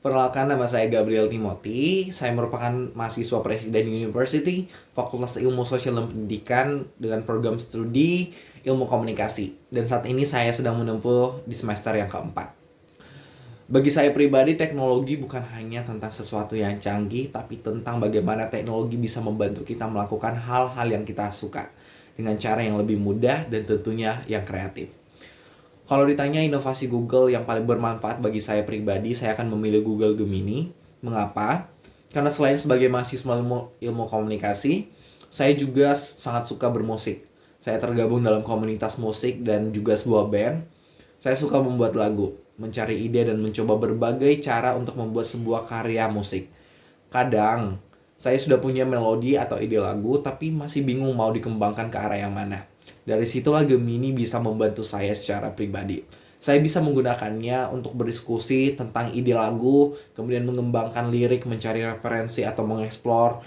Perkenalkan, nama saya Gabriel Timothy. Saya merupakan mahasiswa Presiden University, Fakultas Ilmu Sosial dan Pendidikan dengan program studi Ilmu Komunikasi. Dan saat ini saya sedang menempuh di semester yang keempat. Bagi saya pribadi, teknologi bukan hanya tentang sesuatu yang canggih, tapi tentang bagaimana teknologi bisa membantu kita melakukan hal-hal yang kita suka dengan cara yang lebih mudah dan tentunya yang kreatif. Kalau ditanya inovasi Google yang paling bermanfaat bagi saya pribadi, saya akan memilih Google Gemini. Mengapa? Karena selain sebagai mahasiswa ilmu komunikasi, saya juga sangat suka bermusik. Saya tergabung dalam komunitas musik dan juga sebuah band. Saya suka membuat lagu, mencari ide dan mencoba berbagai cara untuk membuat sebuah karya musik. Kadang, saya sudah punya melodi atau ide lagu, tapi masih bingung mau dikembangkan ke arah yang mana. Dari situlah Gemini bisa membantu saya secara pribadi. Saya bisa menggunakannya untuk berdiskusi tentang ide lagu, kemudian mengembangkan lirik, mencari referensi atau mengeksplor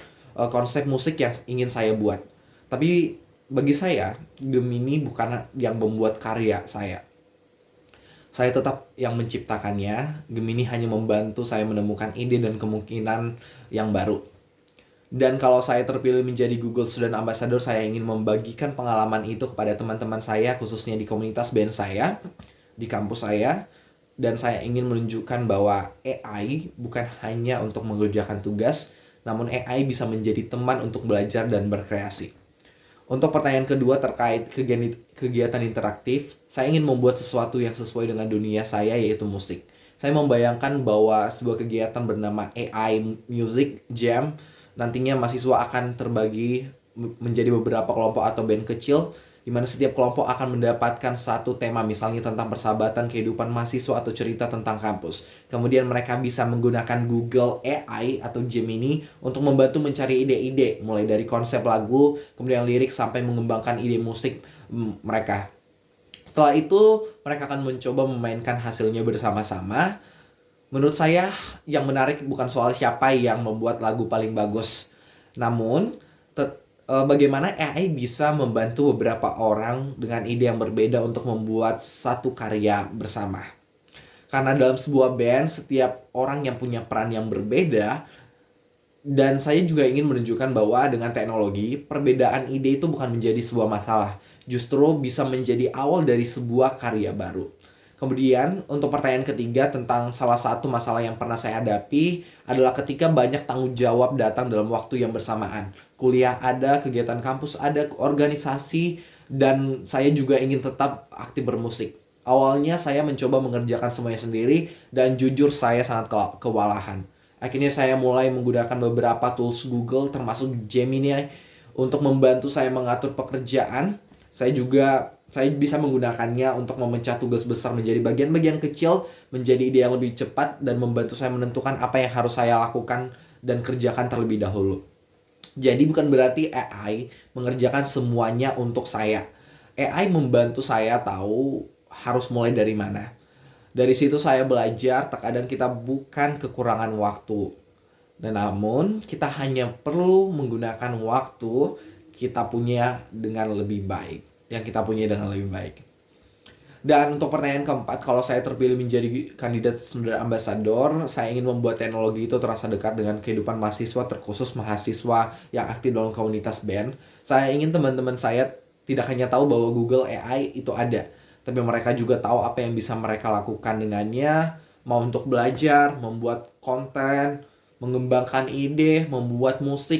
konsep musik yang ingin saya buat. Tapi bagi saya, Gemini bukan yang membuat karya saya. Saya tetap yang menciptakannya. Gemini hanya membantu saya menemukan ide dan kemungkinan yang baru. Dan kalau saya terpilih menjadi Google Student Ambassador, saya ingin membagikan pengalaman itu kepada teman-teman saya, khususnya di komunitas band saya, di kampus saya. Dan saya ingin menunjukkan bahwa AI bukan hanya untuk mengerjakan tugas, namun AI bisa menjadi teman untuk belajar dan berkreasi. Untuk pertanyaan kedua terkait kegiatan interaktif, saya ingin membuat sesuatu yang sesuai dengan dunia saya, yaitu musik. Saya membayangkan bahwa sebuah kegiatan bernama AI Music Jam nantinya mahasiswa akan terbagi menjadi beberapa kelompok atau band kecil, di mana setiap kelompok akan mendapatkan satu tema, misalnya tentang persahabatan, kehidupan mahasiswa, atau cerita tentang kampus. Kemudian mereka bisa menggunakan Google AI atau Gemini untuk membantu mencari ide-ide, mulai dari konsep lagu, kemudian lirik, sampai mengembangkan ide musik mereka. Setelah itu, mereka akan mencoba memainkan hasilnya bersama-sama. Menurut saya, yang menarik bukan soal siapa yang membuat lagu paling bagus, namun bagaimana AI bisa membantu beberapa orang dengan ide yang berbeda untuk membuat satu karya bersama. Karena dalam sebuah band, setiap orang yang punya peran yang berbeda, dan saya juga ingin menunjukkan bahwa dengan teknologi, perbedaan ide itu bukan menjadi sebuah masalah, justru bisa menjadi awal dari sebuah karya baru. Kemudian, untuk pertanyaan ketiga tentang salah satu masalah yang pernah saya hadapi adalah ketika banyak tanggung jawab datang dalam waktu yang bersamaan. Kuliah ada, kegiatan kampus ada, organisasi, dan saya juga ingin tetap aktif bermusik. Awalnya saya mencoba mengerjakan semuanya sendiri, dan jujur saya sangat kewalahan. Akhirnya saya mulai menggunakan beberapa tools Google termasuk Gemini untuk membantu saya mengatur pekerjaan. Saya bisa menggunakannya untuk memecah tugas besar menjadi bagian-bagian kecil, menjadi ide yang lebih cepat, dan membantu saya menentukan apa yang harus saya lakukan dan kerjakan terlebih dahulu. Jadi bukan berarti AI mengerjakan semuanya untuk saya. AI membantu saya tahu harus mulai dari mana. Dari situ saya belajar, terkadang kita bukan kekurangan waktu. Namun, kita hanya perlu menggunakan waktu kita punya dengan lebih baik. Dan untuk pertanyaan keempat, kalau saya terpilih menjadi kandidat student ambassador, saya ingin membuat teknologi itu terasa dekat dengan kehidupan mahasiswa, terkhusus mahasiswa yang aktif dalam komunitas band. Saya ingin teman-teman saya tidak hanya tahu bahwa Google AI itu ada, tapi mereka juga tahu apa yang bisa mereka lakukan dengannya, mau untuk belajar, membuat konten, mengembangkan ide, membuat musik,